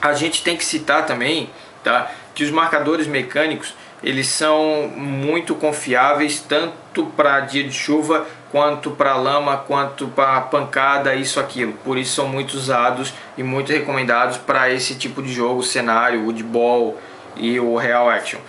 a gente tem que citar também, tá, que os marcadores mecânicos eles são muito confiáveis tanto para dia de chuva, quanto para lama, quanto para pancada, isso, aquilo. Por isso são muito usados e muito recomendados para esse tipo de jogo, cenário, woodball e o real action.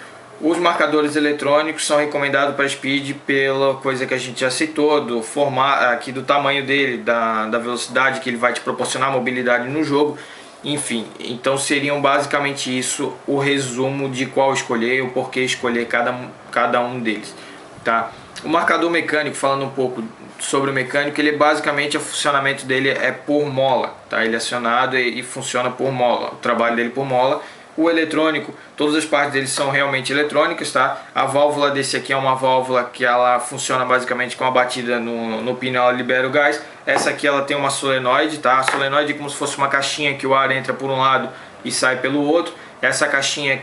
Os marcadores eletrônicos são recomendados para speed pela coisa que a gente já citou, do formato, aqui do tamanho dele, da velocidade que ele vai te proporcionar, mobilidade no jogo. Enfim, então seriam basicamente isso o resumo de qual escolher, o porquê escolher cada um deles, tá? O marcador mecânico, falando um pouco sobre o mecânico, ele basicamente o funcionamento dele é por mola, tá? Ele é acionado e funciona por mola, o trabalho dele por mola. O eletrônico, todas as partes dele são realmente eletrônicas, tá? A válvula desse aqui é uma válvula que ela funciona basicamente com a batida no pino, ela libera o gás. Essa aqui ela tem uma solenoide, tá? A solenoide é como se fosse uma caixinha que o ar entra por um lado e sai pelo outro. Essa caixinha,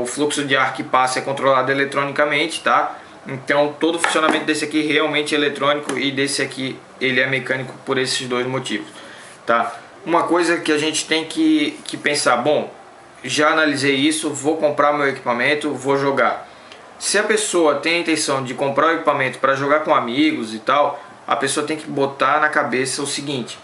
o fluxo de ar que passa é controlado eletronicamente, tá? Então todo o funcionamento desse aqui realmente é eletrônico e desse aqui ele é mecânico por esses dois motivos, tá? Uma coisa que a gente tem que pensar, bom, já analisei isso, vou comprar meu equipamento, vou jogar. Se a pessoa tem a intenção de comprar o equipamento para jogar com amigos e tal, a pessoa tem que botar na cabeça o seguinte: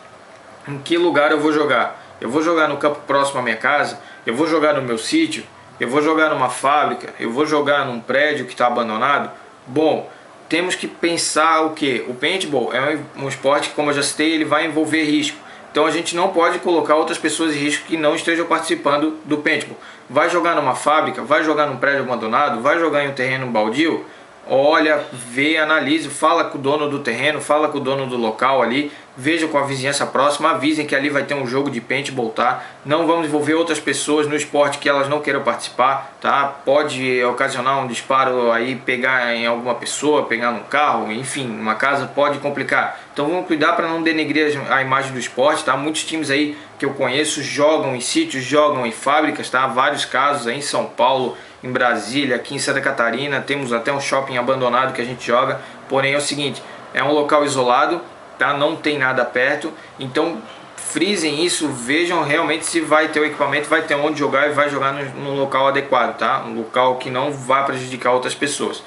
em que lugar eu vou jogar? Eu vou jogar no campo próximo à minha casa? Eu vou jogar no meu sítio? Eu vou jogar numa fábrica? Eu vou jogar num prédio que está abandonado? Bom, temos que pensar o que? O paintball é um esporte que, como eu já citei, ele vai envolver risco. Então a gente não pode colocar outras pessoas em risco que não estejam participando do paintball. Vai jogar numa fábrica, vai jogar num prédio abandonado, vai jogar em um terreno baldio, olha, vê, analise, fala com o dono do terreno, fala com o dono do local ali, veja com a vizinhança próxima, avisem que ali vai ter um jogo de paintball, tá? Não vamos envolver outras pessoas no esporte que elas não queiram participar, tá? Pode ocasionar um disparo aí, pegar em alguma pessoa, pegar num carro, enfim, uma casa pode complicar. Então vamos cuidar para não denegrir a imagem do esporte, tá? Muitos times aí que eu conheço jogam em sítios, jogam em fábricas, tá? Vários casos aí em São Paulo, em Brasília, aqui em Santa Catarina, temos até um shopping abandonado que a gente joga. Porém é o seguinte, é um local isolado, tá? Não tem nada perto, então frisem isso, vejam realmente se vai ter o equipamento, vai ter onde jogar e vai jogar no local adequado, tá? Um local que não vai prejudicar outras pessoas.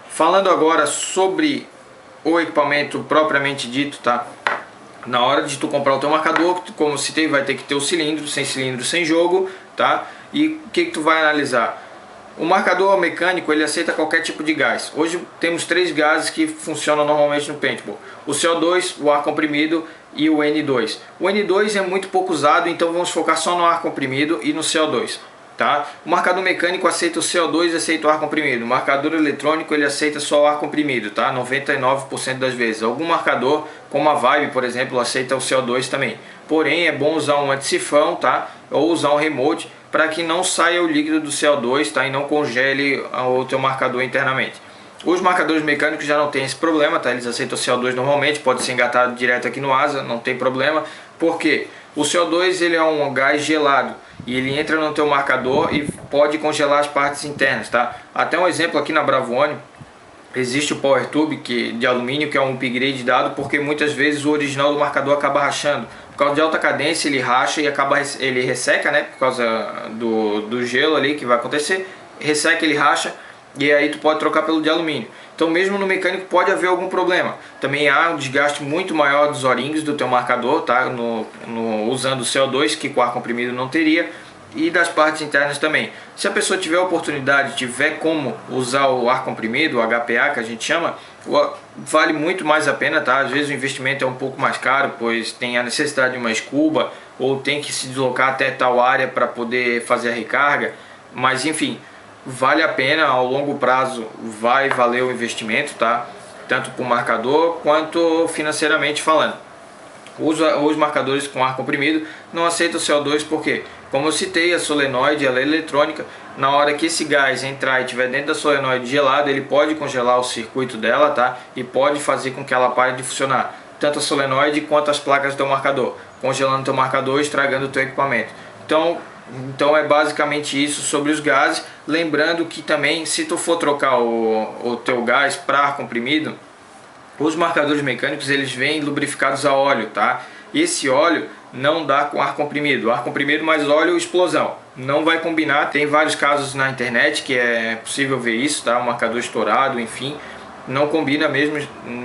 Falando agora sobre o equipamento propriamente dito, tá? Na hora de tu comprar o teu marcador, como citei, vai ter que ter o cilindro, sem jogo, tá? E o que tu vai analisar? O marcador mecânico ele aceita qualquer tipo de gás. Hoje temos 3 gases que funcionam normalmente no paintball: o CO2, o ar comprimido e o N2. O N2 é muito pouco usado, então vamos focar só no ar comprimido e no CO2, tá? O marcador mecânico aceita o CO2 e aceita o ar comprimido. O marcador eletrônico ele aceita só o ar comprimido, tá? 99% das vezes. Algum marcador, como a Vibe, por exemplo, aceita o CO2 também. Porém é bom usar um antissifão, tá? Ou usar um remote, para que não saia o líquido do CO2, tá? E não congele o teu marcador internamente. Os marcadores mecânicos já não tem esse problema, tá? Eles aceitam o CO2 normalmente, pode ser engatado direto aqui no asa, não tem problema. Por quê? O CO2 ele é um gás gelado e ele entra no teu marcador e pode congelar as partes internas, tá? Até um exemplo aqui na Bravone, existe o Power Tube de alumínio, que é um upgrade dado porque muitas vezes o original do marcador acaba rachando. Por causa de alta cadência ele racha e ele resseca, né? Por causa do gelo ali que vai acontecer, resseca, ele racha e aí tu pode trocar pelo de alumínio. Então mesmo no mecânico pode haver algum problema. Também há um desgaste muito maior dos O-rings do teu marcador, tá? Usando o CO2 que com ar comprimido não teria, e das partes internas também. Se a pessoa tiver a oportunidade, tiver como usar o ar comprimido, o HPA que a gente chama, vale muito mais a pena, tá? Às vezes o investimento é um pouco mais caro, pois tem a necessidade de uma escuba ou tem que se deslocar até tal área para poder fazer a recarga, mas enfim, vale a pena. Ao longo prazo vai valer o investimento, tá? Tanto para o marcador quanto financeiramente falando. Os marcadores com ar comprimido não aceitam CO2 porque, como eu citei, a solenoide ela é eletrônica. Na hora que esse gás entrar e estiver dentro da solenoide gelada, ele pode congelar o circuito dela, tá? E pode fazer com que ela pare de funcionar, tanto a solenoide quanto as placas do teu marcador, congelando o teu marcador e estragando o teu equipamento. Então é basicamente isso sobre os gases. Lembrando que também, se tu for trocar o teu gás para ar comprimido, os marcadores mecânicos eles vêm lubrificados a óleo, tá? Esse óleo não dá com ar comprimido. Ar comprimido mais óleo, explosão. Não vai combinar. Tem vários casos na internet que é possível ver isso, tá? O marcador estourado, enfim. Não combina mesmo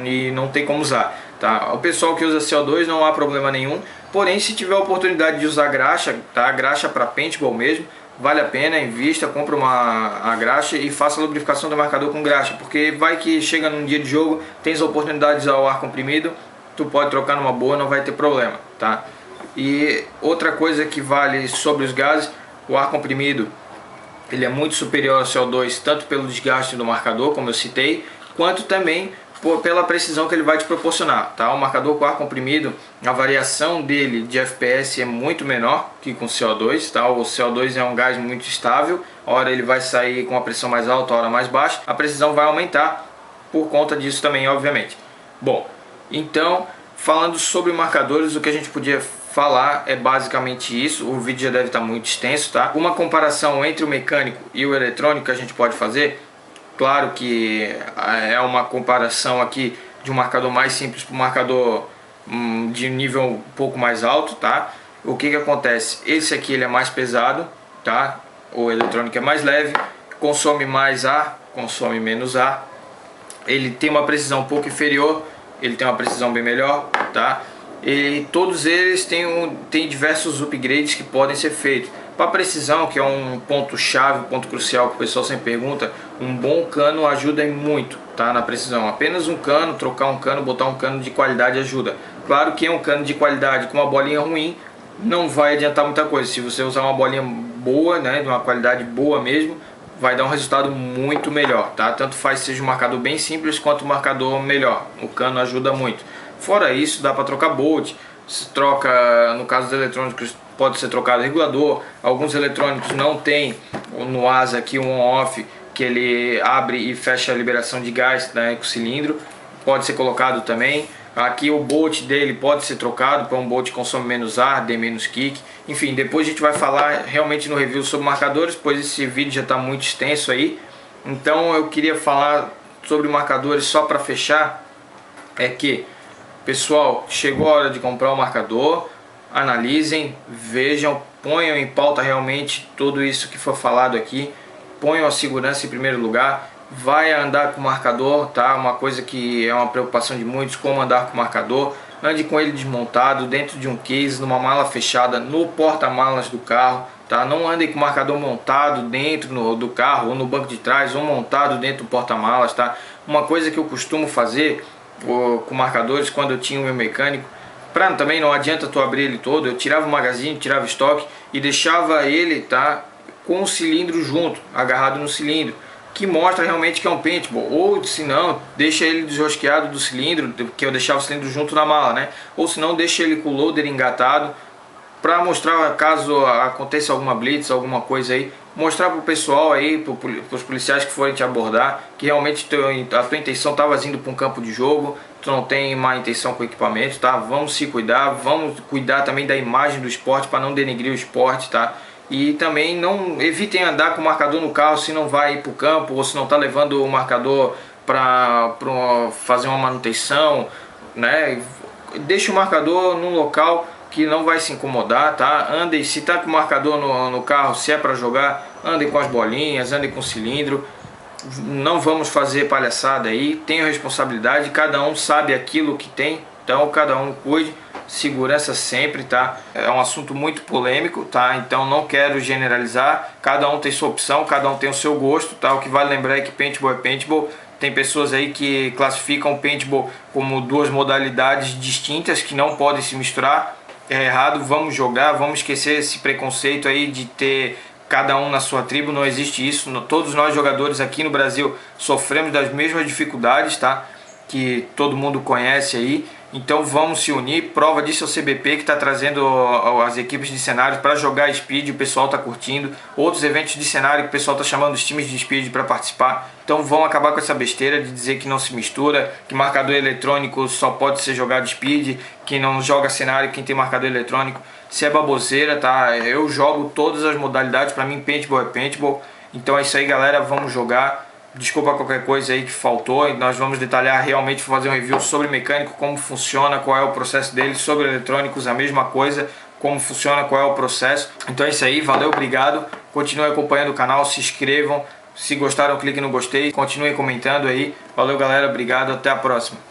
e não tem como usar, tá? O pessoal que usa CO2 não há problema nenhum. Porém, se tiver a oportunidade de usar graxa, tá? Graxa para paintball mesmo, vale a pena, invista, compra a graxa e faça a lubrificação do marcador com graxa. Porque vai que chega num dia de jogo, tens a oportunidade de usar o ar comprimido, tu pode trocar numa boa, não vai ter problema, tá? E outra coisa que vale sobre os gases, o ar comprimido, ele é muito superior ao CO2, tanto pelo desgaste do marcador, como eu citei, quanto também pela precisão que ele vai te proporcionar, tá? O marcador com ar comprimido, a variação dele de FPS é muito menor que com CO2, tá? O CO2 é um gás muito estável, a hora ele vai sair com a pressão mais alta, a hora mais baixa, a precisão vai aumentar por conta disso também, obviamente. Bom, então, falando sobre marcadores, o que a gente podia falar é basicamente isso. O vídeo já deve estar muito extenso, tá? Uma comparação entre o mecânico e o eletrônico que a gente pode fazer, claro que é uma comparação aqui de um marcador mais simples para um marcador de nível um pouco mais alto, tá? O que acontece? Esse aqui ele é mais pesado, tá? O eletrônico é mais leve, consome mais ar, consome menos ar. Ele tem uma precisão um pouco inferior, ele tem uma precisão bem melhor, tá? E todos eles têm diversos upgrades que podem ser feitos. Para precisão, que é um ponto chave, um ponto crucial que o pessoal sempre pergunta, um bom cano ajuda muito, tá? Na precisão. Apenas um cano, trocar um cano, botar um cano de qualidade ajuda. Claro que um cano de qualidade com uma bolinha ruim não vai adiantar muita coisa. Se você usar uma bolinha boa, né, de uma qualidade boa mesmo, vai dar um resultado muito melhor, tá? Tanto faz seja um marcador bem simples quanto um marcador melhor. O cano ajuda muito. Fora isso, dá para trocar bolt. Se troca, no caso dos eletrônicos, pode ser trocado regulador. Alguns eletrônicos não tem no asa aqui um on-off que ele abre e fecha a liberação de gás, né, com o cilindro. Pode ser colocado também. Aqui o bolt dele pode ser trocado para um bolt que consome menos ar, dê menos kick. Enfim, depois a gente vai falar realmente no review sobre marcadores, pois esse vídeo já está muito extenso aí. Então eu queria falar sobre marcadores só para fechar. É que, pessoal, chegou a hora de comprar o marcador. Analisem, vejam, ponham em pauta realmente tudo isso que for falado aqui. Ponham a segurança em primeiro lugar. Vai andar com o marcador, tá? Uma coisa que é uma preocupação de muitos, como andar com o marcador. Ande com ele desmontado, dentro de um case, numa mala fechada, no porta-malas do carro, tá? Não andem com o marcador montado dentro do carro, ou no banco de trás, ou montado dentro do porta-malas, tá? Uma coisa que eu costumo fazer com marcadores quando eu tinha o meu mecânico, também não adianta tu abrir ele todo, eu tirava o magazine, tirava o estoque e deixava ele, tá, com o cilindro junto, agarrado no cilindro, que mostra realmente que é um paintball. Ou se não, deixa ele desrosqueado do cilindro, que eu deixava o cilindro junto na mala, né? Ou se não, deixa ele com o loader engatado, para mostrar, caso aconteça alguma blitz, alguma coisa aí, mostrar para o pessoal aí, para os policiais que forem te abordar, que realmente a tua intenção estava indo para um campo de jogo, tu não tem má intenção com o equipamento, tá? Vamos se cuidar, vamos cuidar também da imagem do esporte para não denegrir o esporte, tá? E também não evitem andar com o marcador no carro se não vai ir para o campo, ou se não está levando o marcador para fazer uma manutenção, né? Deixe o marcador num local que não vai se incomodar, tá? Andem, se tá com o marcador no carro, se é para jogar, andem com as bolinhas, andem com o cilindro. Não vamos fazer palhaçada aí, tenham responsabilidade, cada um sabe aquilo que tem, então cada um cuide. Segurança sempre, tá? É um assunto muito polêmico, tá? Então não quero generalizar, cada um tem sua opção, cada um tem o seu gosto, tá? O que vale lembrar é que paintball é paintball. Tem pessoas aí que classificam o paintball como duas modalidades distintas que não podem se misturar. É errado, vamos jogar, vamos esquecer esse preconceito aí de ter cada um na sua tribo, não existe isso. Todos nós jogadores aqui no Brasil sofremos das mesmas dificuldades, tá? Que todo mundo conhece aí. Então vamos se unir. Prova disso é o CBP, que está trazendo as equipes de cenário para jogar Speed, o pessoal está curtindo. Outros eventos de cenário que o pessoal está chamando os times de Speed para participar. Então vão acabar com essa besteira de dizer que não se mistura, que marcador eletrônico só pode ser jogado Speed, que não joga cenário quem tem marcador eletrônico. Isso é baboseira, tá? Eu jogo todas as modalidades, para mim paintball é paintball. Então é isso aí, galera, vamos jogar. Desculpa qualquer coisa aí que faltou, nós vamos detalhar realmente, fazer um review sobre mecânico, como funciona, qual é o processo dele, sobre eletrônicos a mesma coisa, como funciona, qual é o processo. Então é isso aí, valeu, obrigado, continuem acompanhando o canal, se inscrevam, se gostaram clique no gostei, continuem comentando aí, valeu galera, obrigado, até a próxima.